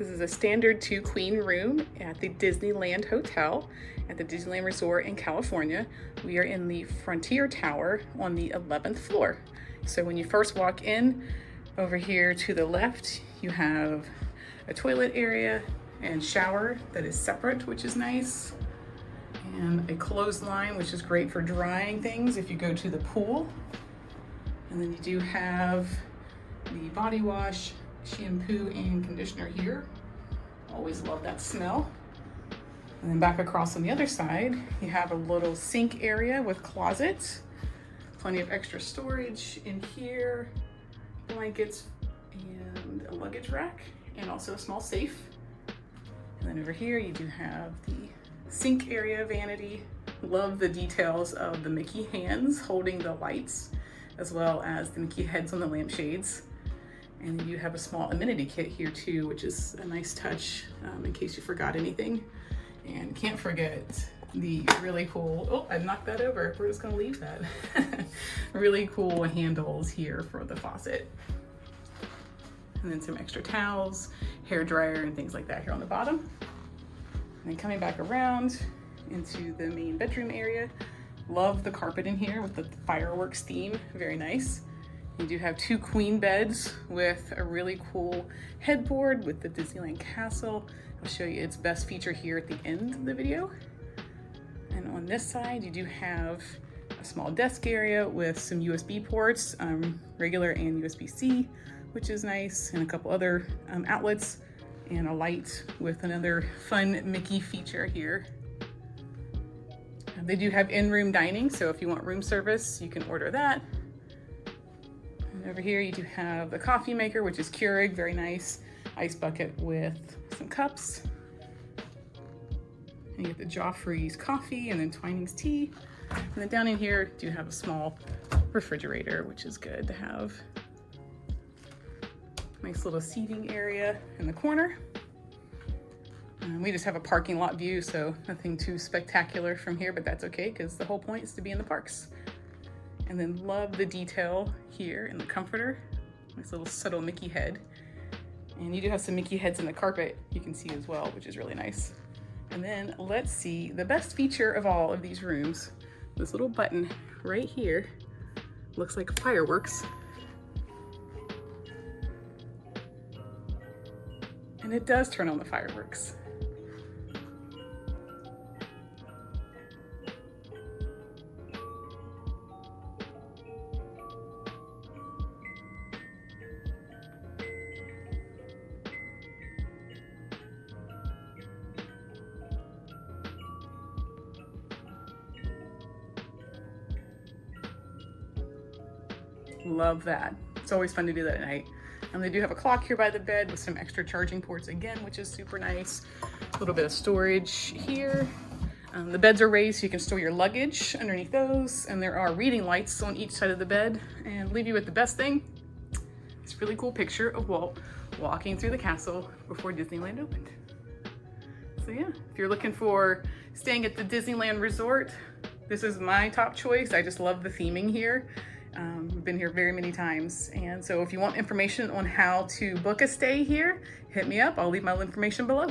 This is a standard 2-queen room at the Disneyland Hotel at the Disneyland Resort in California. We are in the Frontier Tower on the 11th floor. So when you first walk in, over here to the left, you have a toilet area and shower that is separate, which is nice. And a clothesline, which is great for drying things if you go to the pool. And then you do have the body wash, shampoo, and conditioner here. Always love that smell. And then back across on the other side, you have a little sink area with closets. Plenty of extra storage in here, blankets, and a luggage rack, and also a small safe. And then over here, you do have the sink area vanity. Love the details of the Mickey hands holding the lights, as well as the Mickey heads on the lampshades. And you have a small amenity kit here too, which is a nice touch in case you forgot anything. And can't forget the really cool, oh, I knocked that over. We're just gonna leave that. Really cool handles here for the faucet. And then some extra towels, hair dryer, and things like that here on the bottom. And then coming back around into the main bedroom area. Love the carpet in here with the fireworks theme, very nice. You do have 2 queen beds with a really cool headboard with the Disneyland Castle. I'll show you its best feature here at the end of the video. And on this side, you do have a small desk area with some USB ports, regular and USB-C, which is nice, and a couple other outlets, and a light with another fun Mickey feature here. They do have in-room dining, so if you want room service, you can order that. And over here you do have the coffee maker, which is Keurig, very nice. Ice bucket with some cups. And you get the Joffrey's coffee and then Twining's tea. And then down in here, you do have a small refrigerator, which is good to have. Nice little seating area in the corner. We just have a parking lot view, so nothing too spectacular from here, but that's okay because the whole point is to be in the parks. And then love the detail here in the comforter. Nice little subtle Mickey head. And you do have some Mickey heads in the carpet you can see as well, which is really nice. And then let's see the best feature of all of these rooms. This little button right here looks like fireworks. And it does turn on the fireworks. Love that. It's always fun to do that at night. And they do have a clock here by the bed with some extra charging ports again, which is super nice. A little bit of storage here. The beds are raised so you can store your luggage underneath those. And there are reading lights on each side of the bed. And leave you with the best thing. This really cool picture of Walt walking through the castle before Disneyland opened. So yeah, if you're looking for staying at the Disneyland Resort, this is my top choice. I just love the theming here. We've been here very many times. And so if you want information on how to book a stay here, hit me up. I'll leave my information below.